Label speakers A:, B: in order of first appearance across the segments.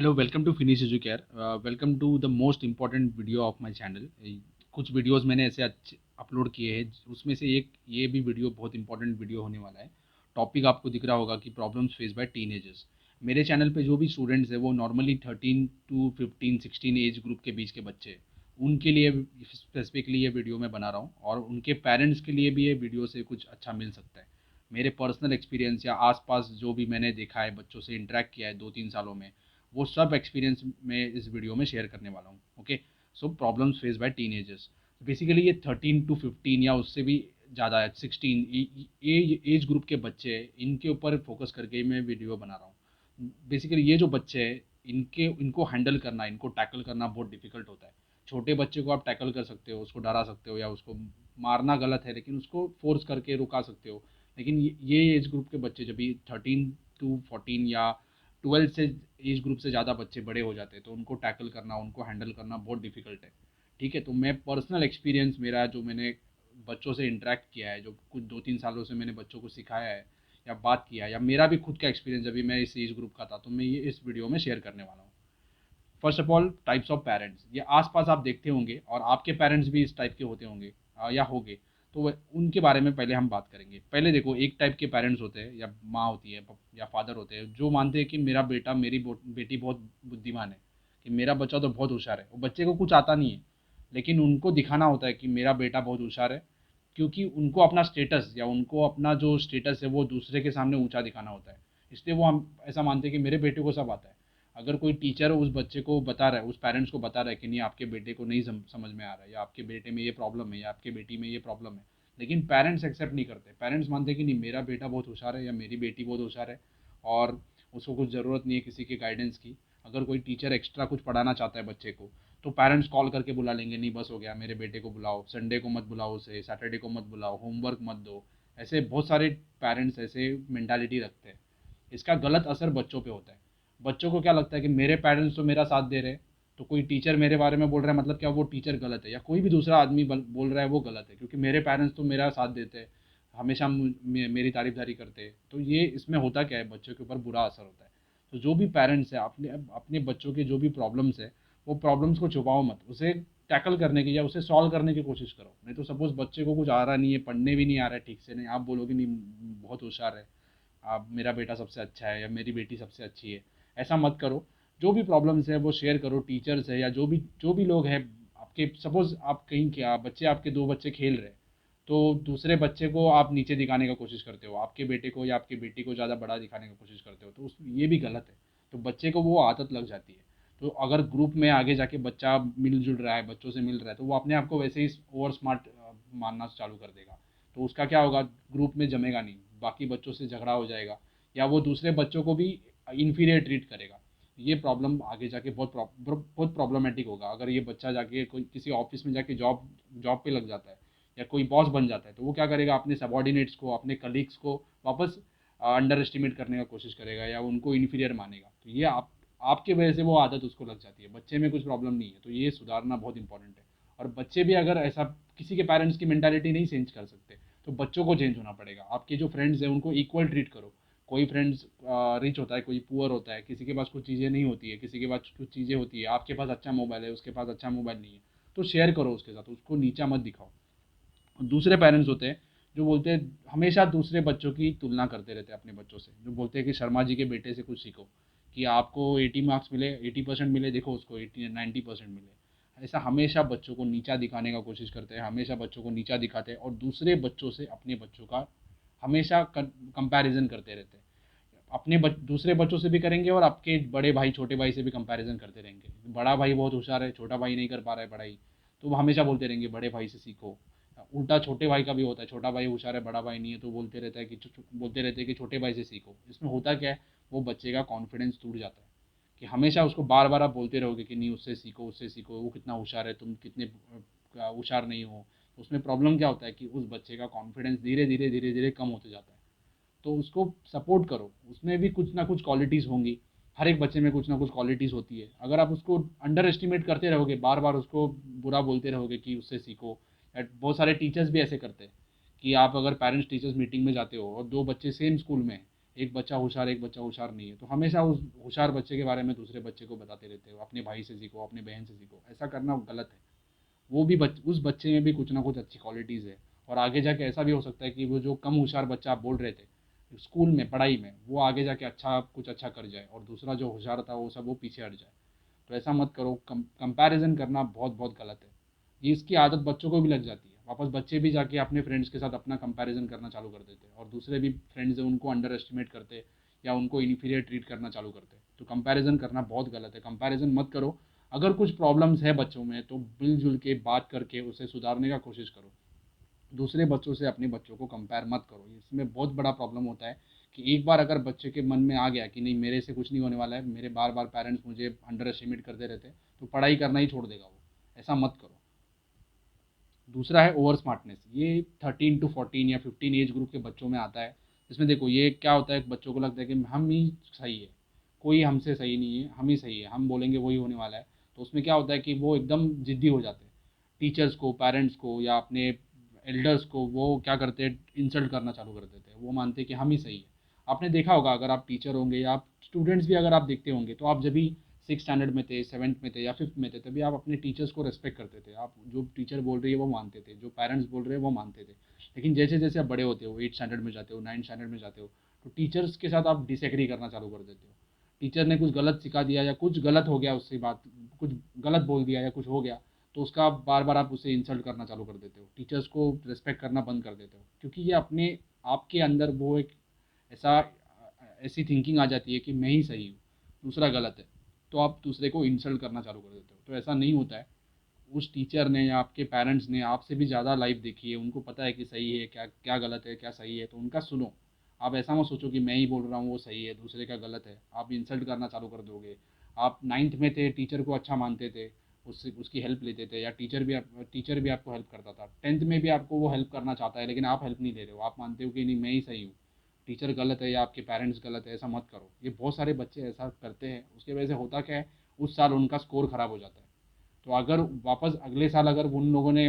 A: Hello, welcome to Finish Educare. Welcome to the most important video of my channel. कुछ videos मैंने ऐसे अच्छे upload किए हैं, उसमें से एक ये भी वीडियो बहुत इंपॉर्टेंट वीडियो होने वाला है। टॉपिक आपको दिख रहा होगा कि प्रॉब्लम्स फेस बाय टीनेजर्स। मेरे चैनल पे जो भी स्टूडेंट्स हैं वो नॉर्मली 13 to 15 16 एज ग्रुप के बीच के बच्चे हैं। उनके लिए स्पेसिफिकली ये वीडियो मैं बना रहा हूँ, और उनके पेरेंट्स के लिए भी ये वीडियो से कुछ अच्छा मिल सकता है। मेरे पर्सनल एक्सपीरियंस या आसपास जो भी मैंने देखा है, बच्चों से इंटरेक्ट किया है 2-3 सालों में, वो सब एक्सपीरियंस मैं इस वीडियो में शेयर करने वाला हूँ। Okay, so problems face by teenagers. Basically ये 13 to 15 या उससे भी ज़्यादा है, 16 ये एज ग्रुप के बच्चे हैं, इनके ऊपर फोकस करके मैं वीडियो बना रहा हूँ। बेसिकली ये जो बच्चे हैं, इनको हैंडल करना, इनको टैकल करना बहुत डिफिकल्ट होता है। छोटे बच्चे को आप टैकल कर सकते हो, उसको डरा सकते हो, या उसको मारना गलत है लेकिन उसको फोर्स करके रुका सकते हो। लेकिन ये एज ग्रुप के बच्चे जब भी 13 to 14 या 12 से एज ग्रुप से ज़्यादा बच्चे बड़े हो जाते हैं, तो उनको टैकल करना, उनको हैंडल करना बहुत डिफिकल्ट है। ठीक है, तो मैं पर्सनल एक्सपीरियंस मेरा जो मैंने बच्चों से इंटरेक्ट किया है, जो कुछ 2-3 सालों से मैंने बच्चों को सिखाया है या बात किया है, या मेरा भी खुद का एक्सपीरियंस अभी मैं इस एज ग्रुप का था, तो मैं ये इस वीडियो में शेयर करने वाला हूँ। First of all, types of parents, ये आसपास आप देखते होंगे और आपके पेरेंट्स भी इस टाइप के होते होंगे, या होंगे। तो उनके बारे में पहले हम बात करेंगे। पहले देखो, एक टाइप के पेरेंट्स होते हैं, या माँ होती है या फादर होते हैं, जो मानते हैं कि मेरा बेटा मेरी बेटी बहुत बुद्धिमान है, कि मेरा बच्चा तो बहुत होशियार है। वो बच्चे को कुछ आता नहीं है, लेकिन उनको दिखाना होता है कि मेरा बेटा बहुत होशियार है, क्योंकि उनको अपना स्टेटस, या उनको अपना जो स्टेटस है वो दूसरे के सामने ऊंचा दिखाना होता है। इसलिए वो हम ऐसा मानते हैं कि मेरे बेटे को सब आता है। अगर कोई टीचर उस बच्चे को बता रहा है, उस पेरेंट्स को बता रहा है कि नहीं, आपके बेटे को नहीं समझ में आ रहा है, या आपके बेटे में ये प्रॉब्लम है, या आपके बेटी में ये प्रॉब्लम है, लेकिन पेरेंट्स एक्सेप्ट नहीं करते। पेरेंट्स मानते हैं कि नहीं, मेरा बेटा बहुत होशियार है या मेरी बेटी बहुत होशियार है, और उसको कुछ ज़रूरत नहीं है किसी के गाइडेंस की। अगर कोई टीचर एक्स्ट्रा कुछ पढ़ाना चाहता है बच्चे को, तो पेरेंट्स कॉल करके बुला लेंगे, नहीं बस हो गया, मेरे बेटे को बुलाओ, संडे को मत बुलाओ उसे, सैटरडे को मत बुलाओ, होमवर्क मत दो। ऐसे बहुत सारे पेरेंट्स ऐसे मेंटालिटी रखते हैं। इसका गलत असर बच्चों पे होता है। बच्चों को क्या लगता है कि मेरे पेरेंट्स तो मेरा साथ दे रहे हैं, तो कोई टीचर मेरे बारे में बोल रहा है, मतलब क्या वो टीचर गलत है, या कोई भी दूसरा आदमी बोल रहा है वो गलत है, क्योंकि मेरे पेरेंट्स तो मेरा साथ देते हैं, हमेशा मेरी तारीफदारी करते हैं। तो ये इसमें होता क्या है, बच्चों के ऊपर बुरा असर होता है। तो जो भी पेरेंट्स है, अपने अपने बच्चों के जो भी प्रॉब्लम्स है, वो प्रॉब्लम्स को छुपाओ मत, उसे टैकल करने की या उसे सॉल्व करने की कोशिश करो। नहीं तो सपोज बच्चे को कुछ आ रहा नहीं है, पढ़ने भी नहीं आ रहा है ठीक से, नहीं आप बोलोगे नहीं बहुत होशियार है, आप, मेरा बेटा सबसे अच्छा है या मेरी बेटी सबसे अच्छी है, ऐसा मत करो। जो भी प्रॉब्लम्स है वो शेयर करो, टीचर्स है या जो भी लोग हैं आपके। सपोज आप कहीं, क्या बच्चे, आपके दो बच्चे खेल रहे हैं, तो दूसरे बच्चे को आप नीचे दिखाने का कोशिश करते हो, आपके बेटे को या आपकी बेटी को ज़्यादा बड़ा दिखाने का कोशिश करते हो, तो उस ये भी गलत है। तो बच्चे को वो आदत लग जाती है। तो अगर ग्रुप में आगे जाके बच्चा मिलजुल रहा है, बच्चों से मिल रहा है, तो वो अपने आप को वैसे ही ओवर स्मार्ट मानना चालू कर देगा। तो उसका क्या होगा, ग्रुप में जमेगा नहीं, बाकी बच्चों से झगड़ा हो जाएगा, या वो दूसरे बच्चों को भी इन्फीरियर ट्रीट करेगा। ये प्रॉब्लम आगे जाके बहुत प्रॉब्लमेटिक होगा। अगर ये बच्चा जाके कोई किसी ऑफिस में जाके जॉब जॉब पे लग जाता है, या कोई बॉस बन जाता है, तो वो क्या करेगा, अपने सबॉर्डिनेट्स को, अपने कलीग्स को वापस अंडर एस्टिमेट करने का कोशिश करेगा, या उनको इन्फीरियर मानेगा। तो ये आपके वजह से वो आदत उसको लग जाती है। बच्चे में कुछ प्रॉब्लम नहीं है, तो ये सुधारना बहुत इंपॉर्टेंट है। और बच्चे भी अगर ऐसा, किसी के पेरेंट्स की मेंटालिटी नहीं चेंज कर सकते, तो बच्चों को चेंज होना पड़ेगा। आपके जो फ्रेंड्स हैं उनको इक्वल ट्रीट करो। कोई फ्रेंड्स रिच होता है, कोई पुअर होता है, किसी के पास कुछ चीज़ें नहीं होती है, किसी के पास कुछ चीज़ें होती है, आपके पास अच्छा मोबाइल है, उसके पास अच्छा मोबाइल नहीं है, तो शेयर करो उसके साथ, उसको नीचा मत दिखाओ। दूसरे पेरेंट्स होते हैं जो बोलते हैं, हमेशा दूसरे बच्चों की तुलना करते रहते हैं अपने बच्चों से, जो बोलते हैं कि शर्मा जी के बेटे से कुछ सीखो, कि आपको 80 मार्क्स मिले, 80% मिले, देखो उसको 90% मिले। ऐसा हमेशा बच्चों को नीचा दिखाने का कोशिश करते हैं, हमेशा बच्चों को नीचा दिखाते हैं, और दूसरे बच्चों से अपने बच्चों का हमेशा कंपैरिजन करते रहते हैं। दूसरे बच्चों से भी करेंगे, और आपके बड़े भाई छोटे भाई से भी कंपैरिजन करते रहेंगे। बड़ा भाई बहुत होशियार है, छोटा भाई नहीं कर पा रहा है पढ़ाई, तो वो हमेशा बोलते रहेंगे बड़े भाई से सीखो। उल्टा छोटे भाई का भी होता है, छोटा भाई होशियार है, बड़ा भाई नहीं है, तो बोलते रहता है कि बोलते रहते हैं कि छोटे भाई से सीखो। इसमें होता क्या है, वो बच्चे का कॉन्फिडेंस टूट जाता है, कि हमेशा उसको बार बार आप बोलते रहोगे कि नहीं, उससे सीखो, उससे सीखो, वो कितना होशियार है, तुम कितने होशियार नहीं हो। उसमें प्रॉब्लम क्या होता है कि उस बच्चे का कॉन्फिडेंस धीरे धीरे कम होते जाता है। तो उसको सपोर्ट करो, उसमें भी कुछ ना कुछ क्वालिटीज़ होंगी। हर एक बच्चे में कुछ ना कुछ क्वालिटीज़ होती है। अगर आप उसको अंडर एस्टिमेट करते रहोगे, बार बार उसको बुरा बोलते रहोगे कि उससे सीखो, बहुत सारे टीचर्स भी ऐसे करते हैं, कि आप अगर पेरेंट्स टीचर्स मीटिंग में जाते हो और दो बच्चे सेम स्कूल में हैं, एक बच्चा होशियार, एक बच्चा होशियार नहीं है, तो हमेशा उस होशियार बच्चे के बारे में दूसरे बच्चे को बताते रहते हो, अपने भाई से सीखो, अपने बहन से सीखो। ऐसा करना गलत है। वो भी उस बच्चे में भी कुछ ना कुछ अच्छी क्वालिटीज़ है, और आगे जाके ऐसा भी हो सकता है कि वो जो कम होशियार बच्चा आप बोल रहे थे स्कूल में पढ़ाई में, वो आगे जाके अच्छा कुछ अच्छा कर जाए, और दूसरा जो होशियार था वो सब वो पीछे हट जाए। तो ऐसा मत करो। कंपैरिजन करना बहुत बहुत गलत है। ये इसकी आदत बच्चों को भी लग जाती है, वापस बच्चे भी जाके अपने फ्रेंड्स के साथ अपना कंपैरिजन करना चालू कर देते हैं, और दूसरे भी फ्रेंड्स हैं उनको अंडर एस्टिमेट करते, या उनको इन्फीरियर ट्रीट करना चालू करते। तो कंपैरिजन करना बहुत गलत है, कंपैरिजन मत करो। अगर कुछ प्रॉब्लम्स है बच्चों में तो मिलजुल के बात करके उसे सुधारने का कोशिश करो। दूसरे बच्चों से अपने बच्चों को कंपेयर मत करो। इसमें बहुत बड़ा प्रॉब्लम होता है कि एक बार अगर बच्चे के मन में आ गया कि नहीं मेरे से कुछ नहीं होने वाला है, मेरे बार बार पेरेंट्स मुझे अंडर एस्टिमेट करते रहते हैं, तो पढ़ाई करना ही छोड़ देगा वो। ऐसा मत करो। दूसरा है ओवर स्मार्टनेस। ये 13 to 14 या 15 एज ग्रुप के बच्चों में आता है। इसमें देखो ये क्या होता है, बच्चों को लगता है कि हम ही सही है, कोई हमसे सही नहीं है, हम ही सही है, हम बोलेंगे वही होने वाला है। तो उसमें क्या होता है कि वो एकदम जिद्दी हो जाते हैं, टीचर्स को, पेरेंट्स को या अपने एल्डर्स को वो क्या करते हैं, इंसल्ट करना चालू कर देते हैं। वो मानते हैं कि हम ही सही है। आपने देखा होगा, अगर आप टीचर होंगे या आप स्टूडेंट्स भी अगर आप देखते होंगे, तो आप जब भी 6 स्टैंडर्ड में थे, 7th में थे या 5th में थे, तभी आप अपने टीचर्स को रेस्पेक्ट करते थे। आप जो टीचर बोल रही है वो मानते थे, जो पेरेंट्स बोल रहे हैं वो मानते थे। लेकिन जैसे जैसे आप बड़े होते हो, 8 स्टैंडर्ड में जाते हो, 9 स्टैंडर्ड में जाते हो, तो टीचर्स के साथ आप डिसएग्री करना चालू कर देते हो। टीचर ने कुछ गलत सिखा दिया या कुछ गलत हो गया उससे बात, कुछ गलत बोल दिया या कुछ हो गया, तो उसका बार बार आप उसे इंसल्ट करना चालू कर देते हो, टीचर्स को रिस्पेक्ट करना बंद कर देते हो, क्योंकि ये अपने आपके अंदर वो एक ऐसा ऐसी थिंकिंग आ जाती है कि मैं ही सही हूँ, दूसरा गलत है। तो आप दूसरे को इंसल्ट करना चालू कर देते हो। तो ऐसा नहीं होता है। उस टीचर ने या आपके पेरेंट्स ने आपसे भी ज़्यादा लाइफ देखी है, उनको पता है कि सही है क्या, क्या गलत है, क्या सही है, तो उनका सुनो। आप ऐसा मत सोचो कि मैं ही बोल रहा हूँ वो सही है, दूसरे का गलत है, आप इंसल्ट करना चालू कर दोगे। आप 9th में थे, टीचर को अच्छा मानते थे, उससे उसकी हेल्प लेते थे, या टीचर भी आपको हेल्प करता था। 10th में भी आपको वो हेल्प करना चाहता है, लेकिन आप हेल्प नहीं ले रहे हो, आप मानते हो कि नहीं मैं ही सही हूँ, टीचर गलत है या आपके पेरेंट्स गलत है। ऐसा मत करो। ये बहुत सारे बच्चे ऐसा करते हैं, उसकी वजह से होता क्या है, उस साल उनका स्कोर खराब हो जाता है। तो अगर वापस अगले साल अगर उन लोगों ने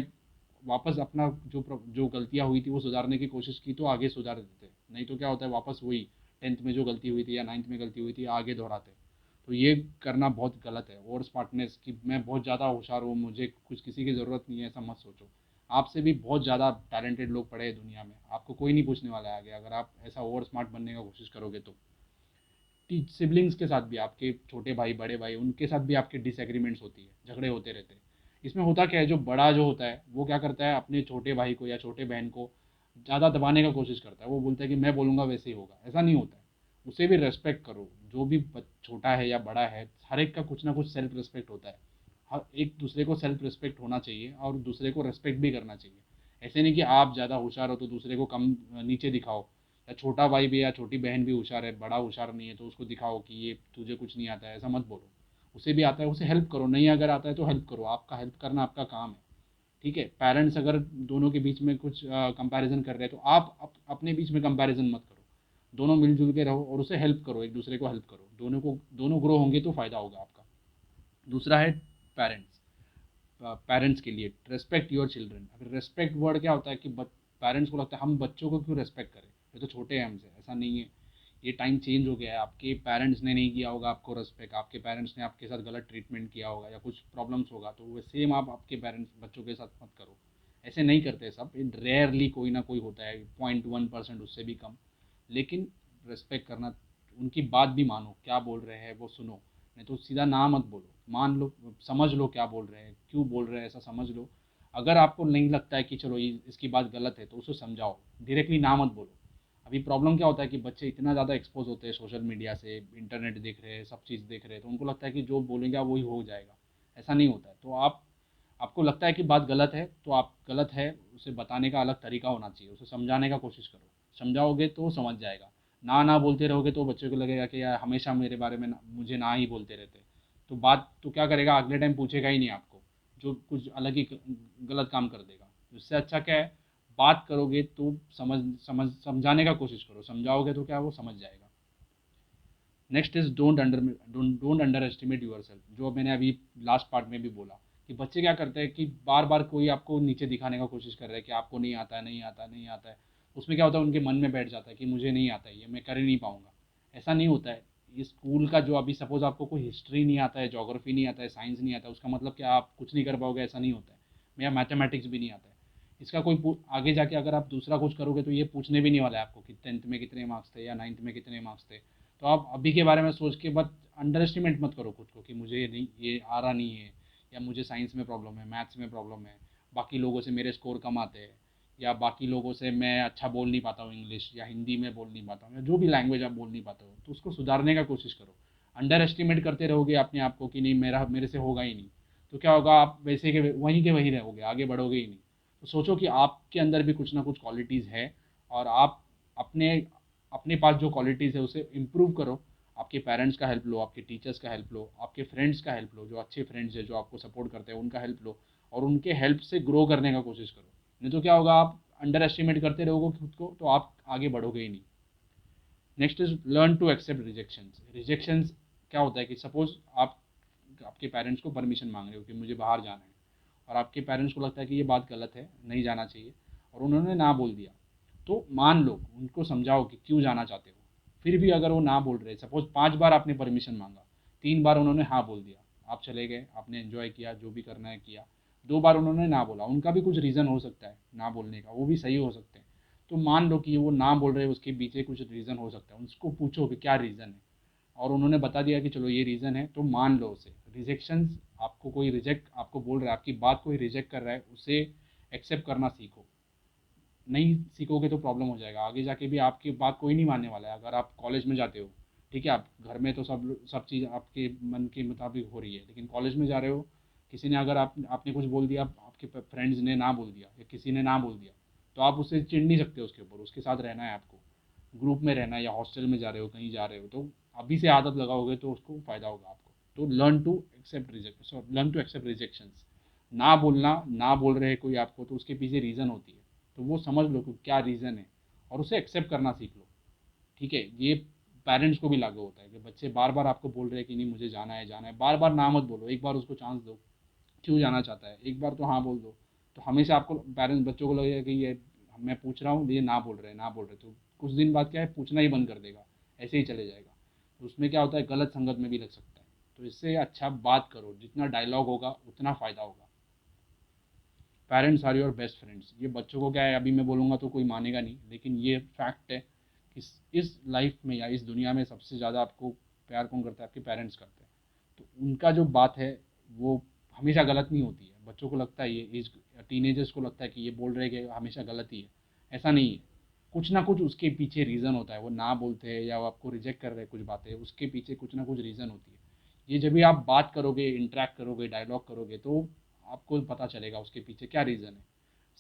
A: वापस अपना जो गलतियाँ हुई थी वो सुधारने की कोशिश की, तो आगे सुधार देते। नहीं तो क्या होता है, वापस वही 10th में जो गलती हुई थी या 9th में गलती हुई थी आगे दोहराते। तो ये करना बहुत गलत है। और स्मार्टनेस कि मैं बहुत ज़्यादा होशियार हूँ, मुझे कुछ किसी की ज़रूरत नहीं है, ऐसा मत सोचो। आपसे भी बहुत ज़्यादा टैलेंटेड लोग पड़े हैं दुनिया में, आपको कोई नहीं पूछने वाला है आगे, अगर आप ऐसा ओवर स्मार्ट बनने का कोशिश करोगे तो। सिबलिंग्स के साथ भी, आपके छोटे भाई बड़े भाई, उनके साथ भी आपके डिसएग्रीमेंट्स होती है, झगड़े होते रहते हैं। इसमें होता क्या है, जो बड़ा जो होता है वो क्या करता है, अपने छोटे भाई को या छोटे बहन को ज़्यादा दबाने का कोशिश करता है। वो बोलता है कि मैं बोलूँगा वैसे ही होगा। ऐसा नहीं होता है। उसे भी रेस्पेक्ट करो, जो भी छोटा है या बड़ा है, हर एक का कुछ ना कुछ सेल्फ रिस्पेक्ट होता है। हर एक दूसरे को सेल्फ रिस्पेक्ट होना चाहिए, और दूसरे को रेस्पेक्ट भी करना चाहिए। ऐसे नहीं कि आप ज़्यादा होशियार हो तो दूसरे को कम नीचे दिखाओ, या छोटा भाई भी या छोटी बहन भी होशियार है, बड़ा होशियार नहीं है, तो उसको दिखाओ कि ये तुझे कुछ नहीं आता है। ऐसा मत बोलो। उसे भी आता है, उसे हेल्प करो, नहीं अगर आता है तो हेल्प करो, आपका हेल्प करना आपका काम है। ठीक है। पेरेंट्स अगर दोनों के बीच में कुछ कंपैरिजन कर रहे हैं, तो आप अपने बीच में कंपैरिजन मत करो। दोनों मिलजुल के रहो और उसे हेल्प करो, एक दूसरे को हेल्प करो, दोनों ग्रो होंगे तो फ़ायदा होगा आपका। दूसरा है पेरेंट्स। पेरेंट्स के लिए रेस्पेक्ट योर चिल्ड्रन। अगर रेस्पेक्ट वर्ड क्या होता है कि पेरेंट्स को लगता है हम बच्चों को क्यों रेस्पेक्ट करें, ये तो छोटे हैं हमसे। ऐसा नहीं है। ये टाइम चेंज हो गया है। आपके पेरेंट्स ने नहीं किया होगा आपको रेस्पेक्ट, आपके पेरेंट्स ने आपके साथ गलत ट्रीटमेंट किया होगा या कुछ प्रॉब्लम्स होगा, तो वो सेम आप आपके पेरेंट्स बच्चों के साथ मत करो। ऐसे नहीं करते सब, रेयरली कोई ना कोई होता है, 0.1%, उससे भी कम। लेकिन रेस्पेक्ट करना, उनकी बात भी मानो, क्या बोल रहे हैं वो सुनो। नहीं तो सीधा ना मत बोलो, मान लो, समझ लो क्या बोल रहे हैं, क्यों बोल रहे हैं, ऐसा समझ लो। अगर आपको नहीं लगता है कि चलो इसकी बात गलत है, तो उसे समझाओ, डायरेक्टली ना मत बोलो। अभी प्रॉब्लम क्या होता है कि बच्चे इतना ज़्यादा एक्सपोज होते हैं सोशल मीडिया से, इंटरनेट देख रहे हैं, सब चीज़ देख रहे हैं, तो उनको लगता है कि जो बोलेंगे वही हो जाएगा। ऐसा नहीं होता है। तो आपको लगता है कि बात गलत है, तो आप गलत है, उसे बताने का अलग तरीका होना चाहिए, उसे समझाने का कोशिश करो। समझाओगे तो वो समझ जाएगा। ना ना बोलते रहोगे तो बच्चे को लगेगा कि यार हमेशा मेरे बारे में मुझे ना ही बोलते रहते। तो बात तो क्या करेगा, अगले टाइम पूछेगा ही नहीं आपको, जो कुछ अलग ही गलत काम कर देगा। इससे अच्छा क्या है, बात करोगे तो समझाने का कोशिश करो, समझाओगे तो क्या वो समझ जाएगा। Next is don't underestimate yourself. जो मैंने अभी लास्ट पार्ट में भी बोला, कि बच्चे क्या करते हैं कि बार बार कोई आपको नीचे दिखाने का कोशिश कर रहे हैं कि आपको नहीं आता है, नहीं आता है, नहीं आता है। उसमें क्या होता है, उनके मन में बैठ जाता है कि मुझे नहीं आता है, ये मैं कर ही नहीं पाऊँगा। ऐसा नहीं होता है। ये स्कूल का जो अभी सपोज़ आपको कोई हिस्ट्री नहीं आता है, ज्योग्राफी नहीं आता है, साइंस नहीं आता है, उसका मतलब क्या आप कुछ नहीं कर पाओगे, ऐसा नहीं होता है। या मैथमेटिक्स भी नहीं आता है। इसका कोई आगे जाके अगर आप दूसरा कुछ करोगे तो ये पूछने भी नहीं वाला है आपको कि 10th में कितने मार्क्स थे या 9th में कितने मार्क्स थे। तो आप अभी के बारे में सोच के बस अंडर एस्टिमेट मत करो खुद को कि मुझे ये नहीं, ये आ रहा नहीं है, या मुझे साइंस में प्रॉब्लम है, मैथ्स में प्रॉब्लम है, बाकी लोगों से मेरे स्कोर कम आते हैं, या बाकी लोगों से मैं अच्छा बोल नहीं पाता हूँ इंग्लिश, या हिंदी में बोल नहीं पाता हूँ, या जो भी लैंग्वेज आप बोल नहीं पाते हो, तो उसको सुधारने का कोशिश करो। अंडर एस्टिमेट करते रहोगे अपने आप को कि नहीं मेरे से होगा ही नहीं, तो क्या होगा, आप वैसे के वहीं रहोगे, आगे बढ़ोगे ही नहीं। तो सोचो कि आपके अंदर भी कुछ ना कुछ क्वालिटीज़ है, और आप अपने अपने पास जो क्वालिटीज़ है उसे इम्प्रूव करो। आपके पेरेंट्स का हेल्प लो, आपके टीचर्स का हेल्प लो, आपके फ्रेंड्स का हेल्प लो, जो अच्छे फ्रेंड्स हैं जो आपको सपोर्ट करते हैं उनका हेल्प लो, और उनके हेल्प से ग्रो करने का कोशिश करो। नहीं तो क्या होगा, आप अंडर एस्टिमेट करते रहोगे खुद को, तो आप आगे बढ़ोगे ही नहीं। Next is learn to accept rejections. Rejections क्या होता है कि सपोज आप आपके पेरेंट्स को परमिशन मांग रहे हो कि मुझे बाहर जाना है, और आपके पेरेंट्स को लगता है कि ये बात गलत है, नहीं जाना चाहिए, और उन्होंने ना बोल दिया। तो मान लो, उनको समझाओ कि क्यों जाना चाहते हो। फिर भी अगर वो ना बोल रहे, सपोज 5 बार आपने परमिशन मांगा, 3 बार उन्होंने हाँ बोल दिया, आप चले गए, आपने एंजॉय किया, जो भी करना है किया, 2 बार उन्होंने ना बोला, उनका भी कुछ रीज़न हो सकता है ना बोलने का, वो भी सही हो सकते हैं। तो मान लो कि वो ना बोल रहे हैं, उसके पीछे कुछ रीज़न हो सकता है, उसको पूछो कि क्या रीज़न है, और उन्होंने बता दिया कि चलो ये रीज़न है, तो मान लो उसे। रिजेक्शंस, आपको कोई रिजेक्ट आपको बोल रहा है, आपकी बात कोई रिजेक्ट कर रहा है, उसे एक्सेप्ट करना सीखो। नहीं सीखोगे तो प्रॉब्लम हो जाएगा, आगे जाके भी आपकी बात कोई नहीं मानने वाला है। अगर आप कॉलेज में जाते हो, ठीक है, आप घर में तो सब चीज़ आपके मन के मुताबिक हो रही है, लेकिन कॉलेज में जा रहे हो, किसी ने अगर आपने कुछ बोल दिया, आपके फ्रेंड्स ने ना बोल दिया, या किसी ने ना बोल दिया, तो आप उससे चिढ़ नहीं सकते उसके ऊपर, उसके साथ रहना है आपको, ग्रुप में रहना है, या हॉस्टल में जा रहे हो, कहीं जा रहे हो, तो अभी से आदत लगाओगे तो उसको फ़ायदा होगा आपको। तो लर्न टू एक्सेप्ट रिजेक्शंस। ना बोलना, ना बोल रहे हैं कोई आपको, तो उसके पीछे रीज़न होती है, तो वो समझ लो कि क्या रीज़न है, और उसे एक्सेप्ट करना सीख लो। ठीक है, ये पेरेंट्स को भी लागू होता है कि बच्चे बार बार आपको बोल रहे हैं कि नहीं मुझे जाना है, जाना है, बार बार ना मत बोलो, एक बार उसको चांस दो, क्यों जाना चाहता है, एक बार तो हाँ बोल दो। तो हमेशा आपको पेरेंट्स, बच्चों को लगेगा कि ये मैं पूछ रहा हूँ, ये ना बोल रहे हैं, ना बोल रहे, तो कुछ दिन बाद क्या है, पूछना ही बंद कर देगा, ऐसे ही चले जाएगा। तो उसमें क्या होता है, गलत संगत में भी लग सकता है। तो इससे अच्छा बात करो, जितना डायलॉग होगा उतना फ़ायदा होगा। Parents are your best friends. ये बच्चों को क्या है, अभी मैं बोलूँगा तो कोई मानेगा नहीं, लेकिन ये फैक्ट है कि इस लाइफ में या इस दुनिया में सबसे ज़्यादा आपको प्यार कौन करता है, आपके पेरेंट्स करते हैं। तो उनका जो बात है वो हमेशा गलत नहीं होती है। बच्चों को लगता है, ये एज टीनेजर्स को लगता है कि ये बोल रहे हैं कि हमेशा गलत ही है। ऐसा नहीं है, कुछ ना कुछ उसके पीछे रीज़न होता है। वो ना बोलते हैं या वो आपको रिजेक्ट कर रहे हैं कुछ बातें, उसके पीछे कुछ ना कुछ रीज़न होती है। ये जब भी आप बात करोगे, इंटरेक्ट करोगे, डायलॉग करोगे, तो आपको पता चलेगा उसके पीछे क्या रीज़न है।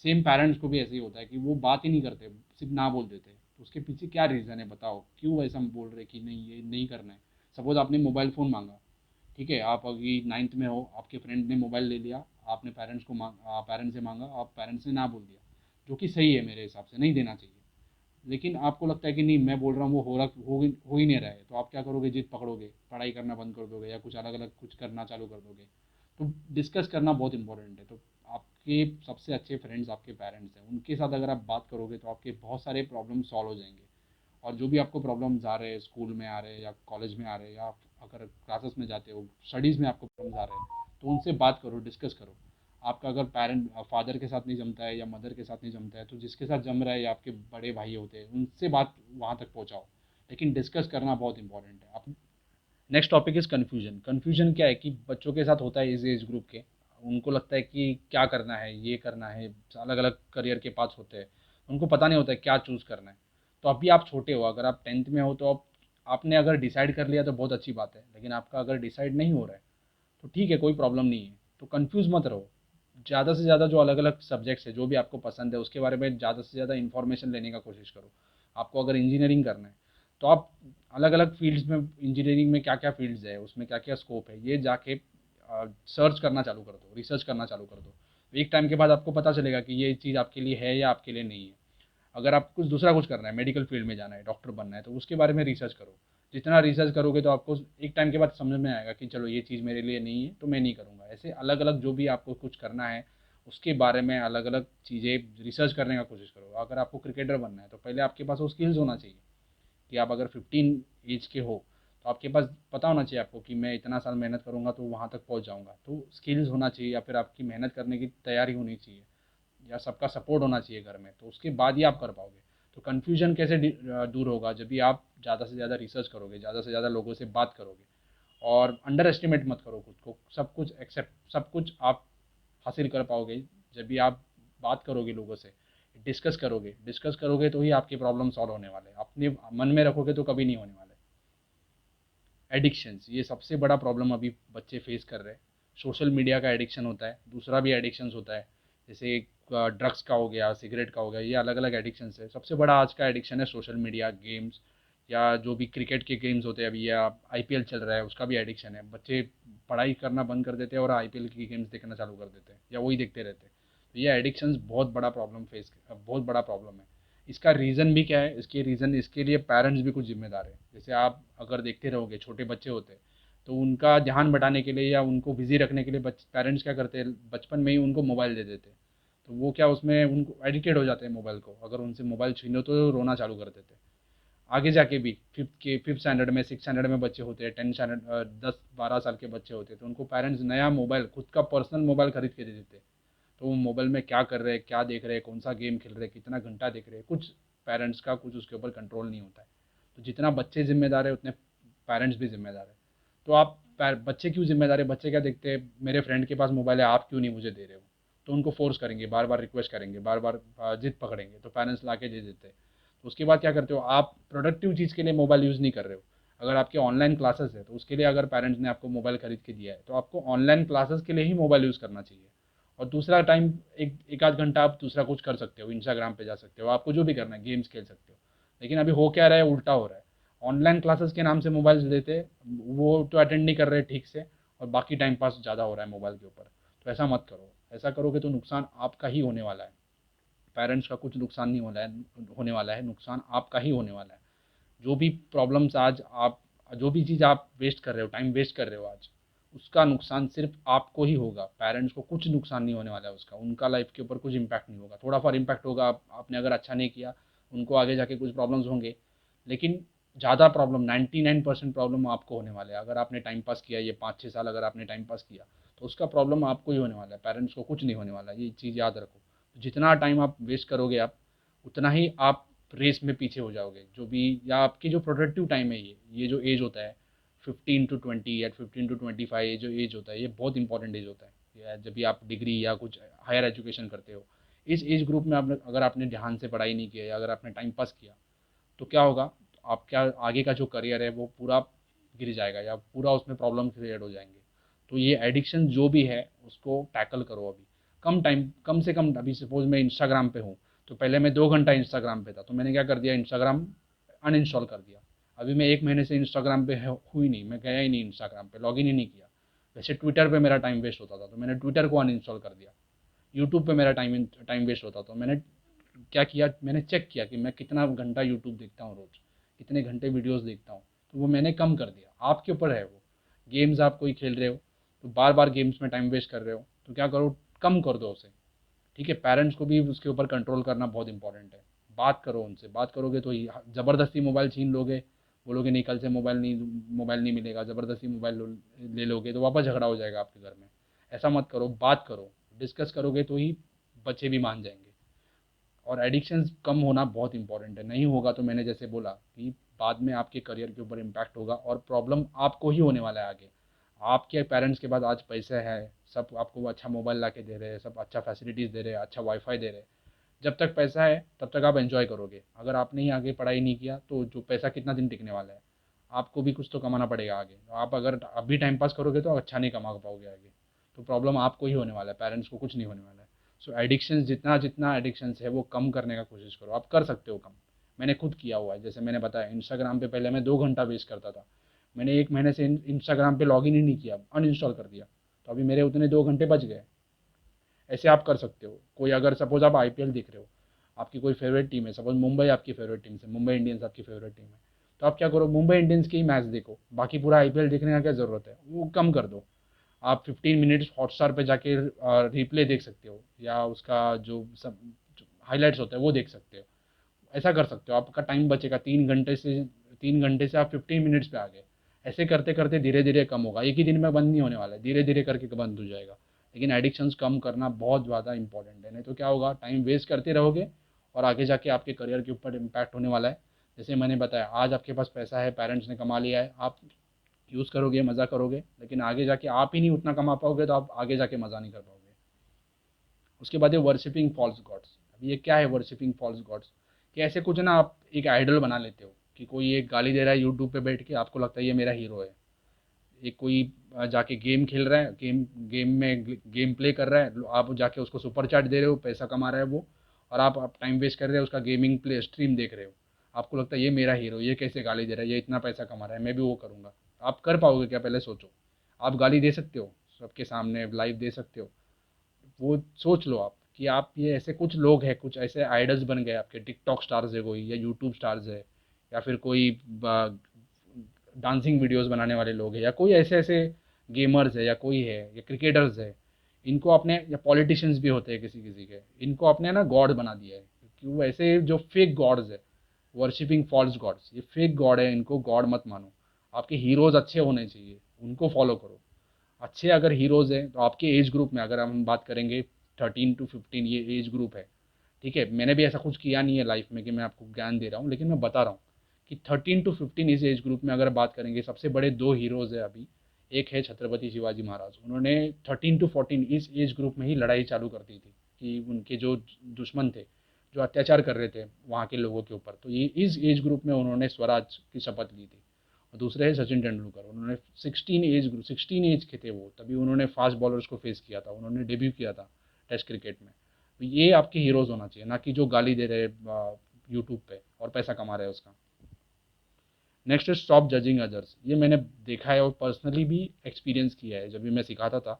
A: सेम पेरेंट्स को भी ऐसे ही होता है कि वो बात ही नहीं करते, सिर्फ ना बोल देते हैं, तो उसके पीछे क्या रीज़न है, बताओ क्यों ऐसा बोल रहे कि नहीं ये नहीं करना है। सपोज आपने मोबाइल फ़ोन मांगा, ठीक है, आप अभी 9th में हो, आपके फ्रेंड ने मोबाइल ले लिया, आपने पेरेंट्स से मांगा, आप पेरेंट्स ने ना बोल दिया, जो कि सही है, मेरे हिसाब से नहीं देना चाहिए। लेकिन आपको लगता है कि नहीं मैं बोल रहा हूँ, वो हो ही नहीं रहा है, तो आप क्या करोगे, जिद पकड़ोगे, पढ़ाई करना बंद कर दोगे, या कुछ अलग अलग कुछ करना चालू कर दोगे। तो डिस्कस करना बहुत इंपॉर्टेंट है। तो आपके सबसे अच्छे फ्रेंड्स आपके पेरेंट्स हैं, उनके साथ अगर आप बात करोगे तो आपके बहुत सारे प्रॉब्लम सॉल्व हो जाएंगे। और जो भी आपको प्रॉब्लम्स आ रहे हैं, स्कूल में आ रहे हैं या कॉलेज में आ रहे हैं, या आप अगर क्लासेस में जाते हो, स्टडीज़ में आपको प्रॉब्लम्स आ रहे हैं, तो उनसे बात करो, डिस्कस करो। आपका अगर फादर के साथ नहीं जमता है या मदर के साथ नहीं जमता है, तो जिसके साथ जम रहा है या आपके बड़े भाई होते हैं, उनसे बात वहाँ तक पहुँचाओ। लेकिन डिस्कस करना बहुत इंपॉर्टेंट है। आप next topic is confusion. Confusion क्या है कि बच्चों के साथ होता है इस एज ग्रुप के, उनको लगता है कि क्या करना है, ये करना है, अलग अलग करियर के पास होते हैं, उनको पता नहीं होता है क्या चूज़ करना है। तो अभी आप छोटे हो, अगर आप 10th में हो, तो आपने अगर डिसाइड कर लिया तो बहुत अच्छी बात है, लेकिन आपका अगर डिसाइड नहीं हो रहा है तो ठीक है, कोई प्रॉब्लम नहीं है। तो कंफ्यूज मत रहो। ज़्यादा से ज़्यादा जो अलग अलग सब्जेक्ट्स है, जो भी आपको पसंद है, उसके बारे में ज़्यादा से ज़्यादा इन्फॉर्मेशन लेने का कोशिश करो। आपको अगर इंजीनियरिंग करना है, तो आप अलग अलग फील्ड्स में, इंजीनियरिंग में क्या क्या फील्ड्स है, उसमें क्या क्या स्कोप है, ये जाके सर्च करना चालू कर दो, रिसर्च करना चालू कर दो। एक टाइम के बाद आपको पता चलेगा कि ये चीज़ आपके लिए है या आपके लिए नहीं है। अगर आप कुछ दूसरा कुछ करना है, मेडिकल फील्ड में जाना है, डॉक्टर बनना है, तो उसके बारे में रिसर्च करो। जितना रिसर्च करोगे तो आपको एक टाइम के बाद समझ में आएगा कि चलो ये चीज़ मेरे लिए नहीं है, तो मैं नहीं करूँगा। ऐसे अलग अलग जो भी आपको कुछ करना है, उसके बारे में अलग अलग चीज़ें रिसर्च करने का कोशिश करो। अगर आपको क्रिकेटर बनना है तो पहले आपके पास वो स्किल्स होना चाहिए कि आप अगर 15 एज के हो तो आपके पास पता होना चाहिए आपको कि मैं इतना साल मेहनत करूँगा तो वहाँ तक पहुँच जाऊँगा। तो स्किल्स होना चाहिए या फिर आपकी मेहनत करने की तैयारी होनी चाहिए या सबका सपोर्ट होना चाहिए घर में, तो उसके बाद ही आप कर पाओगे। तो कन्फ्यूजन कैसे दूर होगा, जब भी आप ज़्यादा से ज़्यादा रिसर्च करोगे, ज़्यादा से ज़्यादा लोगों से बात करोगे और अंडर एस्टिमेट मत करो खुद को। सब कुछ एक्सेप्ट, सब कुछ आप हासिल कर पाओगे जब भी आप बात करोगे लोगों से, डिस्कस करोगे तो ही आपके प्रॉब्लम सॉल्व होने वाले हैं। अपने मन में रखोगे तो कभी नहीं होने वाले। एडिक्शंस, ये सबसे बड़ा प्रॉब्लम अभी बच्चे फेस कर रहे हैं। सोशल मीडिया का एडिक्शन होता है, दूसरा भी एडिक्शंस होता है, जैसे ड्रग्स का हो गया, सिगरेट का हो गया, ये अलग अलग एडिक्शंस है। सबसे बड़ा आज का एडिक्शन है सोशल मीडिया, गेम्स, या जो भी क्रिकेट के गेम्स होते हैं अभी, या आईपीएल चल रहा है उसका भी एडिक्शन है। बच्चे पढ़ाई करना बंद कर देते हैं और आईपीएल की गेम्स देखना चालू कर देते हैं या वही देखते रहते हैं। तो ये एडिक्शंस बहुत बड़ा प्रॉब्लम है। इसका रीज़न भी क्या है, इसके लिए पेरेंट्स भी कुछ जिम्मेदार है। जैसे आप अगर देखते रहोगे, छोटे बच्चे होते हैं तो उनका ध्यान बटाने के लिए या उनको बिजी रखने के लिए पेरेंट्स क्या करते हैं, बचपन में ही उनको मोबाइल दे देते हैं। तो वो क्या, उसमें उनको एडिक्टेड हो जाते हैं मोबाइल को। अगर उनसे मोबाइल छीनो तो रोना चालू कर देते हैं। आगे जाके भी फिफ्थ स्टैंडर्ड में, सिक्स स्टैंडर्ड में बच्चे होते हैं, 10 स्टैंडर्ड, 10-12 साल के बच्चे होते हैं, तो उनको पेरेंट्स नया मोबाइल, खुद का पर्सनल मोबाइल खरीद के दे देते हैं। तो वो मोबाइल में क्या कर रहे हैं, क्या देख रहे हैं, कौन सा गेम खेल रहे हैं, कितना घंटा देख रहे हैं, कुछ पेरेंट्स का कुछ उसके ऊपर कंट्रोल नहीं होता है। तो जितना बच्चे जिम्मेदार है उतने पेरेंट्स भी जिम्मेदार है। तो बच्चे क्यों जिम्मेदार है, बच्चे क्या देखते हैं, मेरे फ्रेंड के पास मोबाइल है, आप क्यों नहीं मुझे दे रहे हो। तो उनको फोर्स करेंगे, बार बार रिक्वेस्ट करेंगे, बार बार जिद पकड़ेंगे, तो पेरेंट्स ला के दे देते हैं। तो उसके बाद क्या करते हो, आप प्रोडक्टिव चीज़ के लिए मोबाइल यूज़ नहीं कर रहे हो। अगर आपके ऑनलाइन क्लासेस है तो उसके लिए अगर पेरेंट्स ने आपको मोबाइल खरीद के दिया है तो आपको ऑनलाइन क्लासेस के लिए ही मोबाइल यूज़ करना चाहिए। और दूसरा टाइम, एक आध घंटा आप दूसरा कुछ कर सकते हो, इंस्टाग्राम पे जा सकते हो, आपको जो भी करना है, गेम्स खेल सकते हो। लेकिन अभी हो क्या रहा है, उल्टा हो रहा है। ऑनलाइन क्लासेस के नाम से मोबाइल देते, वो तो अटेंड नहीं कर रहे ठीक से, और बाकी टाइम पास ज़्यादा हो रहा है मोबाइल के ऊपर। तो ऐसा मत करो। ऐसा करोगे तो नुकसान आपका ही होने वाला है। पेरेंट्स का कुछ नुकसान नहीं होने वाला है, नुकसान आपका ही होने वाला है। जो भी प्रॉब्लम्स आज आप, जो भी चीज़ आप वेस्ट कर रहे हो, टाइम वेस्ट कर रहे हो आज, उसका नुकसान सिर्फ आपको ही होगा। पेरेंट्स को कुछ नुकसान नहीं होने वाला है उसका, उनका लाइफ के ऊपर कुछ इम्पैक्ट नहीं होगा। थोड़ा फॉर इम्पैक्ट होगा, आपने अगर अच्छा नहीं किया, उनको आगे जाके कुछ प्रॉब्लम्स होंगे, लेकिन ज़्यादा प्रॉब्लम, 99% प्रॉब्लम आपको होने वाले हैं। अगर आपने टाइम पास किया, ये 5-6 साल अगर आपने टाइम पास किया, तो उसका प्रॉब्लम आपको ही होने वाला है, पेरेंट्स को कुछ नहीं होने वाला है। ये चीज़ याद रखो। तो जितना टाइम आप वेस्ट करोगे आप, उतना ही आप रेस में पीछे हो जाओगे। जो भी, या आपकी जो प्रोडक्टिव टाइम है, ये जो एज होता है 15 to 20 या 15 to 25, ये जो एज होता है ये बहुत इंपॉर्टेंट एज होता है। या जब भी आप डिग्री या कुछ हायर एजुकेशन करते हो, इस एज ग्रुप में आपने, अगर आपने ध्यान से पढ़ाई नहीं किया या अगर आपने टाइम पास किया, तो क्या होगा, आपका आगे का जो करियर है वो पूरा गिर जाएगा या पूरा उसमें प्रॉब्लम क्रिएट हो जाएंगे। तो ये एडिक्शन जो भी है उसको टैकल करो अभी। कम से कम, अभी सपोज मैं इंस्टाग्राम पे हूँ, तो पहले मैं 2 घंटा इंस्टाग्राम पे था, तो मैंने क्या कर दिया, इंस्टाग्राम अनइंस्टॉल कर दिया। अभी मैं 1 महीने से इंस्टाग्राम पे हुई नहीं, मैं गया ही नहीं इंस्टाग्राम पे, लॉगिन ही नहीं किया। वैसे ट्विटर पे मेरा टाइम वेस्ट होता था तो मैंने ट्विटर को अनइंस्टॉल कर दिया। यूट्यूब पे मेरा टाइम टाइम वेस्ट होता तो मैंने क्या किया, मैंने चेक किया कि मैं कितना घंटा यूट्यूब देखता हूँ रोज़, कितने घंटे वीडियोस देखता हूँ, तो वो मैंने कम कर दिया। आपके ऊपर है वो। गेम्स आप कोई खेल रहे हो तो बार बार गेम्स में टाइम वेस्ट कर रहे हो, तो क्या करो, कम कर दो उसे। ठीक है, पेरेंट्स को भी उसके ऊपर कंट्रोल करना बहुत इंपॉर्टेंट है। बात करो उनसे, बात करोगे तो ही, ज़बरदस्ती मोबाइल छीन लोगे, बोलोगे नहीं कल से मोबाइल नहीं मिलेगा, ज़बरदस्ती मोबाइल ले लोगे तो वापस झगड़ा हो जाएगा आपके घर में। ऐसा मत करो, बात करो, डिस्कस करोगे तो ही बच्चे भी मान जाएंगे। और एडिक्शंस कम होना बहुत इंपॉर्टेंट है, नहीं होगा तो मैंने जैसे बोला कि बाद में आपके करियर के ऊपर इम्पैक्ट होगा और प्रॉब्लम आपको ही होने वाला है आगे। आपके पेरेंट्स के पास आज पैसे है, सब आपको अच्छा मोबाइल ला के दे रहे हैं, सब अच्छा फैसिलिटीज़ दे रहे हैं, अच्छा वाईफाई दे रहे हैं। जब तक पैसा है तब तक आप एंजॉय करोगे। अगर आपने ही आगे पढ़ाई नहीं किया तो जो पैसा कितना दिन टिकने वाला है। आपको भी कुछ तो कमाना पड़ेगा आगे। तो आप अगर अभी टाइम पास करोगे तो अच्छा नहीं कमा पाओगे आगे। तो प्रॉब्लम आपको ही होने वाला है, पेरेंट्स को कुछ नहीं होने वाला है। सो एडिक्शंस, जितना जितना एडिक्शंस है वो कम करने का कोशिश करो। आप कर सकते हो कम। मैंने खुद किया हुआ है, जैसे मैंने बताया इंस्टाग्राम पे पहले मैं 2 घंटा वेस्ट करता था। मैंने 1 महीने से इंस्टाग्राम पे लॉगिन ही नहीं किया, अनइंस्टॉल कर दिया। तो अभी मेरे उतने 2 घंटे बच गए। ऐसे आप कर सकते हो। कोई अगर सपोज आप आईपीएल देख रहे हो, आपकी कोई फेवरेट टीम है, सपोज मुंबई आपकी फेवरेट टीम है, मुंबई इंडियंस आपकी फेवरेट टीम है, तो आप क्या करो, मुंबई इंडियंस की ही मैच देखो, बाकी पूरा आईपीएल देखने का क्या ज़रूरत है, वो कम कर दो। आप 15 मिनट्स हॉटस्टार पे जाके रिप्ले देख सकते हो, या उसका जो सब हाइलाइट्स होता है वो देख सकते हो। ऐसा कर सकते हो, आपका टाइम बचेगा। 3 घंटे से आप 15 मिनट्स पे आ गए। ऐसे करते करते धीरे धीरे कम होगा, एक ही दिन में बंद नहीं होने वाला है, धीरे धीरे करके बंद हो जाएगा। लेकिन एडिक्शंस कम करना बहुत ज़्यादा इंपॉर्टेंट है, नहीं तो क्या होगा, टाइम वेस्ट करते रहोगे और आगे जाके आपके करियर के ऊपर इम्पैक्ट होने वाला है। जैसे मैंने बताया, आज आपके पास पैसा है, पेरेंट्स ने कमा लिया है, आप यूज़ करोगे, मज़ा करोगे, लेकिन आगे जाके आप ही नहीं उतना कमा पाओगे तो आप आगे जाके मज़ा नहीं कर पाओगे। उसके बाद है वर्शिपिंग फॉल्स गॉड्स। अब ये क्या है वर्शिपिंग फॉल्स गॉड्स? कि ऐसे कुछ ना, आप एक आइडल बना लेते हो कि कोई एक गाली दे रहा है यूट्यूब पे बैठ के, आपको लगता है ये मेरा हीरो है। एक कोई जाके गेम खेल रहा है, गेम गेम में गेम प्ले कर रहा है, आप जाके उसको सुपर चैट दे रहे हो, पैसा कमा रहा है वो, और आप टाइम वेस्ट कर रहे हो, उसका गेमिंग प्ले स्ट्रीम देख रहे हो। आपको लगता है ये मेरा हीरो, ये कैसे गाली दे रहा है, ये इतना पैसा कमा रहा है, मैं भी वो करूँगा। आप कर पाओगे क्या, पहले सोचो। आप गाली दे सकते हो, सबके सामने लाइव दे सकते हो, वो सोच लो आप कि आप ये ऐसे कुछ लोग हैं, कुछ ऐसे आइडल्स बन गए आपके, टिकटॉक स्टार्स है कोई, या यूट्यूब स्टार्स है, या फिर कोई डांसिंग वीडियोस बनाने वाले लोग हैं, या कोई ऐसे ऐसे गेमर्स है, या कोई है, या क्रिकेटर्स है। इनको आपने, या पॉलिटिशियंस भी होते हैं किसी किसी के, इनको आपने ना गॉड बना दिया है। क्योंकि वो ऐसे जो फेक गॉड्स है, वर्शिपिंग फॉल्स गॉड्स, ये फेक गॉड है, इनको गॉड मत मानो। आपके हीरोज अच्छे होने चाहिए, उनको फॉलो करो। अच्छे अगर हीरोज़ हैं तो आपके एज ग्रुप में, अगर हम बात करेंगे 13 to 15, ये एज ग्रुप है। ठीक है, मैंने भी ऐसा कुछ किया नहीं है लाइफ में कि मैं आपको ज्ञान दे रहा हूँ, लेकिन मैं बता रहा हूँ कि 13 to 15 इस एज ग्रुप में अगर बात करेंगे, सबसे बड़े दो हीरोज़ है अभी। एक है छत्रपति शिवाजी महाराज, उन्होंने 13 to 14 इस एज ग्रुप में ही लड़ाई चालू कर दी थी। कि उनके जो दुश्मन थे, जो अत्याचार कर रहे थे वहाँ के लोगों के ऊपर, तो ये इस एज ग्रुप में उन्होंने स्वराज की शपथ ली थी। और दूसरे है सचिन तेंदुलकर, उन्होंने 16 एज के थे वो, तभी उन्होंने फास्ट बॉलर्स को फेस किया था, उन्होंने डेब्यू किया था टेस्ट क्रिकेट में। तो ये आपके हीरोज़ होना चाहिए, ना कि जो गाली दे रहे यूट्यूब पे और पैसा कमा रहे हैं उसका। Next is stop judging others. ये मैंने देखा है और पर्सनली भी एक्सपीरियंस किया है। जब भी मैं सिखाता था,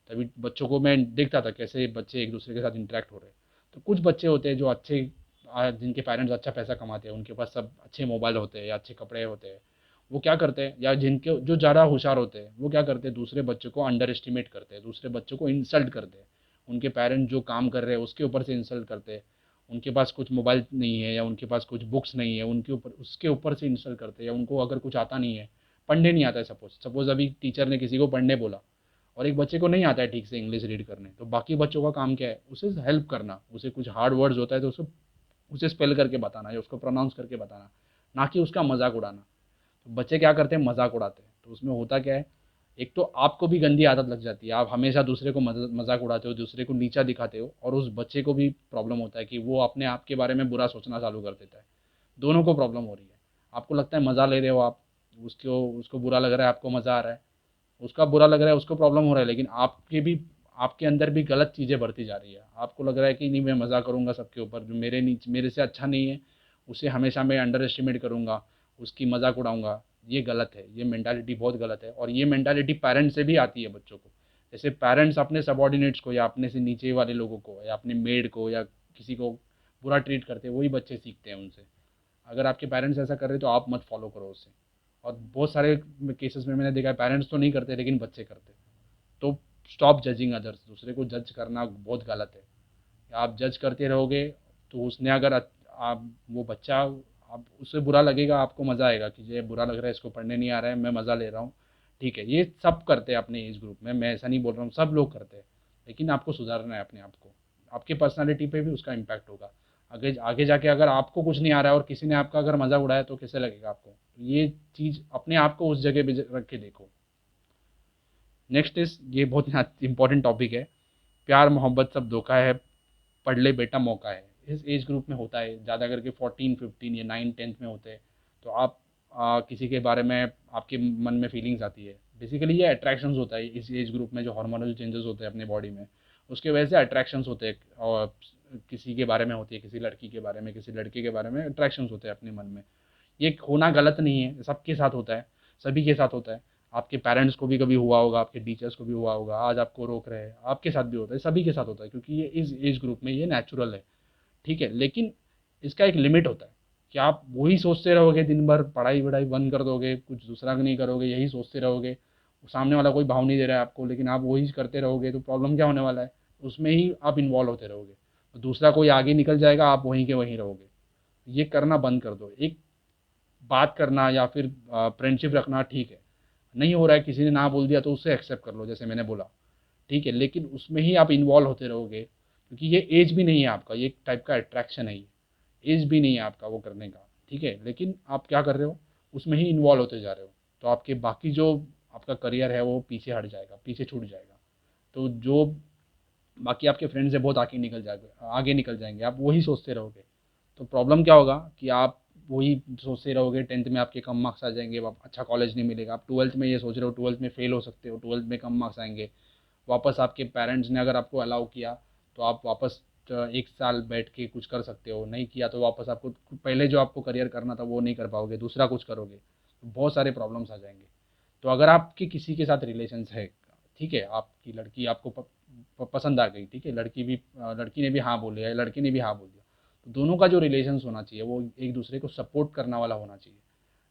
A: तभी बच्चों को मैं देखता था कैसे बच्चे एक दूसरे के साथ इंटरेक्ट हो रहे हैं। तो कुछ बच्चे होते हैं जो अच्छे, जिनके पेरेंट्स अच्छा पैसा कमाते हैं, उनके पास सब अच्छे मोबाइल होते हैं या अच्छे कपड़े होते हैं, वो क्या करते हैं, या जिनके जो ज़्यादा होशियार होते हैं, वो क्या करते हैं, दूसरे बच्चों को अंडर एस्टिमेट करते हैं, दूसरे बच्चों को इंसल्ट करते हैं। उनके पेरेंट्स जो काम कर रहे हैं उसके ऊपर से इंसल्ट करते हैं। उनके पास कुछ मोबाइल नहीं है, या उनके पास कुछ बुक्स नहीं है, उनके ऊपर उसके ऊपर से इंसल्ट करते हैं। या उनको अगर कुछ आता नहीं है, पढ़ने नहीं आता है, सपोज सपोज अभी टीचर ने किसी को पढ़ने बोला, और एक बच्चे को नहीं आता है ठीक से इंग्लिश रीड करने, तो बाकी बच्चों का काम क्या है, उसे हेल्प करना। उसे कुछ हार्ड वर्ड्स होता है तो उसे स्पेल करके बताना, या उसको प्रोनाउंस करके बताना, ना कि उसका मजाक उड़ाना। तो बच्चे क्या करते हैं, मजाक उड़ाते हैं। तो उसमें होता क्या है, एक तो आपको भी गंदी आदत लग जाती है, आप हमेशा दूसरे को मजाक उड़ाते हो, दूसरे को नीचा दिखाते हो, और उस बच्चे को भी प्रॉब्लम होता है कि वो अपने आप के बारे में बुरा सोचना चालू कर देता है। दोनों को प्रॉब्लम हो रही है। आपको लगता है मज़ा ले रहे हो आप, उसको उसको बुरा लग रहा है, आपको मज़ा आ रहा है। उसका बुरा लग रहा है, उसको प्रॉब्लम हो रहा है, लेकिन आपके अंदर भी गलत चीज़ें बढ़ती जा रही है। आपको लग रहा है कि नहीं, मैं मज़ा करूँगा सबके ऊपर, जो मेरे से अच्छा नहीं है उसे हमेशा मैं अंडर एस्टिमेट करूँगा, उसकी मजाक उड़ाऊँगा। ये गलत है, ये मेंटालिटी बहुत गलत है, और ये मेंटालिटी पेरेंट्स से भी आती है बच्चों को। जैसे पेरेंट्स अपने सबॉर्डिनेट्स को, या अपने से नीचे वाले लोगों को, या अपने मेड को, या किसी को बुरा ट्रीट करते हैं, वही बच्चे सीखते हैं उनसे। अगर आपके पेरेंट्स ऐसा कर रहे हैं तो आप मत फॉलो करो उससे। और बहुत सारे केसेस में मैंने देखा है, पेरेंट्स तो नहीं करते लेकिन बच्चे करते हैं। तो स्टॉप जजिंग अदर्स। दूसरे को जज करना बहुत गलत है। आप जज करते रहोगे तो उसने अगर आप वो बच्चा, आप उससे बुरा लगेगा, आपको मज़ा आएगा कि ये बुरा लग रहा है, इसको पढ़ने नहीं आ रहा है, मैं मज़ा ले रहा हूँ। ठीक है, ये सब करते हैं अपने एज ग्रुप में, मैं ऐसा नहीं बोल रहा हूँ, सब लोग करते हैं। लेकिन आपको सुधारना है अपने आप को, आपकी पर्सनालिटी पे भी उसका इम्पैक्ट होगा। आगे आगे जाके अगर आपको कुछ नहीं आ रहा है और किसी ने आपका अगर मज़ा उड़ाया तो कैसे लगेगा आपको। तो ये चीज़ अपने आप को उस जगह पे रख के देखो। नेक्स्ट इज, ये बहुत इंपॉर्टेंट टॉपिक है, प्यार मोहब्बत सब धोखा है, पढ़ ले बेटा मौका है। इस एज ग्रुप में होता है ज़्यादा करके, 14 15 या 9 10th में होते हैं। तो आप किसी के बारे में आपके मन में फीलिंग्स आती है। बेसिकली ये अट्रैक्शंस होता है इस एज ग्रुप में, जो हार्मोनल चेंजेस होते हैं अपने बॉडी में, उसके वजह से अट्रैक्शंस होते हैं। और किसी के बारे में होती है, किसी लड़की के बारे में, किसी लड़के के बारे में अट्रैक्शंस होते हैं अपने मन में। ये होना गलत नहीं है, सबके साथ होता है, सभी के साथ होता है। आपके पेरेंट्स को भी कभी हुआ होगा, आपके टीचर्स को भी हुआ होगा, आज आपको रोक रहे हैं, आपके साथ भी होता है, सभी के साथ होता है, क्योंकि ये इस एज ग्रुप में ये नेचुरल है। ठीक है, लेकिन इसका एक लिमिट होता है कि आप वही सोचते रहोगे दिन भर, पढ़ाई वढ़ाई बंद कर दोगे, कुछ दूसरा नहीं करोगे, यही सोचते रहोगे, सामने वाला कोई भाव नहीं दे रहा है आपको, लेकिन आप वही करते रहोगे तो प्रॉब्लम क्या होने वाला है, उसमें ही आप इन्वॉल्व होते रहोगे। तो दूसरा कोई आगे निकल जाएगा, आप वहीं के वहीं रहोगे। ये करना बंद कर दो। एक बात करना या फिर फ्रेंडशिप रखना ठीक है, नहीं हो रहा है, किसी ने ना बोल दिया तो उससे एक्सेप्ट कर लो, जैसे मैंने बोला, ठीक है, लेकिन उसमें ही आप इन्वॉल्व होते रहोगे, क्योंकि ये एज भी नहीं है आपका, ये एक टाइप का अट्रैक्शन है, ये एज भी नहीं है आपका वो करने का, ठीक है, लेकिन आप क्या कर रहे हो, उसमें ही इन्वॉल्व होते जा रहे हो। तो आपके बाकी जो आपका करियर है वो पीछे हट जाएगा, पीछे छूट जाएगा। तो जो बाकी आपके फ्रेंड्स है बहुत आगे निकल जाएंगे, आप वही सोचते रहोगे। तो प्रॉब्लम क्या होगा कि आप वही सोचते रहोगे, 10th में आपके कम मार्क्स आ जाएंगे, आप अच्छा कॉलेज नहीं मिलेगा, आप 12th में ये सोच रहे हो 12th में फेल हो सकते हो, 12th में कम मार्क्स आएंगे, वापस आपके पेरेंट्स ने अगर आपको अलाउ किया तो आप वापस 1 साल बैठ के कुछ कर सकते हो, नहीं किया तो वापस आपको पहले जो आपको करियर करना था वो नहीं कर पाओगे, दूसरा कुछ करोगे, तो बहुत सारे प्रॉब्लम्स आ जाएंगे। तो अगर आपके किसी के साथ रिलेशंस है, ठीक है, आपकी लड़की आपको पसंद आ गई, ठीक है, लड़की ने भी हाँ बोल दिया, लड़के ने भी हाँ बोल दिया, तो दोनों का जो रिलेशंस होना चाहिए वो एक दूसरे को सपोर्ट करने वाला होना चाहिए।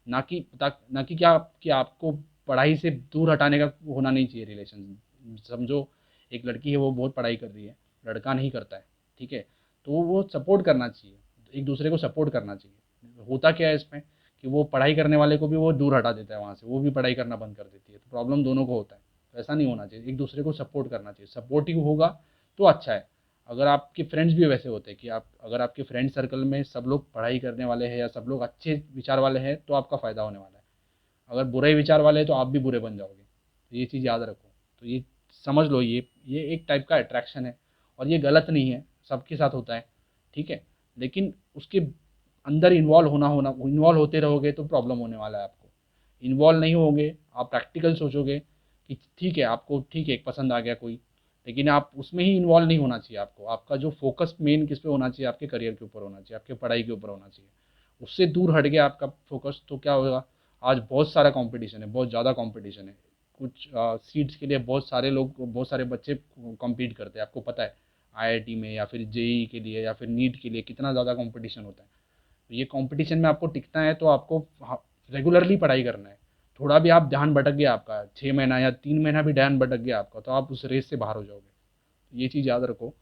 A: ना कि क्या कि आपको पढ़ाई से दूर हटाने का होना नहीं चाहिए रिलेशन। समझो एक लड़की है वो बहुत पढ़ाई कर रही है, लड़का नहीं करता है, ठीक है, तो वो सपोर्ट करना चाहिए, एक दूसरे को सपोर्ट करना चाहिए। होता क्या है इसमें कि वो पढ़ाई करने वाले को भी वो दूर हटा देता है वहाँ से, वो भी पढ़ाई करना बंद कर देती है, तो प्रॉब्लम दोनों को होता है। तो ऐसा नहीं होना चाहिए, एक दूसरे को सपोर्ट करना चाहिए, सपोर्टिव होगा तो अच्छा है। अगर आपके फ्रेंड्स भी वैसे होते हैं कि आप अगर आपके फ्रेंड सर्कल में सब लोग पढ़ाई करने वाले हैं या सब लोग अच्छे विचार वाले हैं तो आपका फ़ायदा होने वाला है। अगर बुरे विचार वाले हैं तो आप भी बुरे बन जाओगे, तो ये चीज़ याद रखो। तो ये समझ लो, ये एक टाइप का अट्रैक्शन है, और ये गलत नहीं है, सबके साथ होता है, ठीक है, लेकिन उसके अंदर इन्वॉल्व होते रहोगे तो प्रॉब्लम होने वाला है आपको। इन्वॉल्व नहीं होगे, आप प्रैक्टिकल सोचोगे कि ठीक है, आपको ठीक है एक पसंद आ गया कोई, लेकिन आप उसमें ही इन्वॉल्व नहीं होना चाहिए आपको। आपका जो फोकस मेन किस पे होना चाहिए, आपके करियर के ऊपर होना चाहिए, आपके पढ़ाई के ऊपर होना चाहिए। उससे दूर हट गया आपका फोकस तो क्या होगा, आज बहुत सारा कंपटीशन है, बहुत ज़्यादा कंपटीशन है, कुछ सीट्स के लिए बहुत सारे बच्चे कम्पीट करते हैं, आपको पता है, आईआईटी में या फिर जेईई के लिए या फिर नीट के लिए कितना ज़्यादा कंपटीशन होता है। तो ये कंपटीशन में आपको टिकना है तो आपको रेगुलरली पढ़ाई करना है। थोड़ा भी आप ध्यान भटक गया आपका, 6 महीना या 3 महीना भी ध्यान भटक गया आपका, तो आप उस रेस से बाहर हो जाओगे। तो ये चीज़ याद रखो।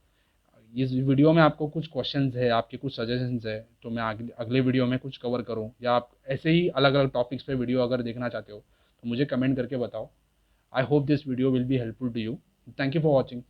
A: इस वीडियो में आपको कुछ क्वेश्चंस है, आपके कुछ सजेशंस है, तो मैं अगले वीडियो में कुछ कवर करूँ, या आप ऐसे ही अलग अलग टॉपिक्स पे वीडियो अगर देखना चाहते हो तो मुझे कमेंट करके बताओ। I hope this video will be helpful to you. Thank you for watching.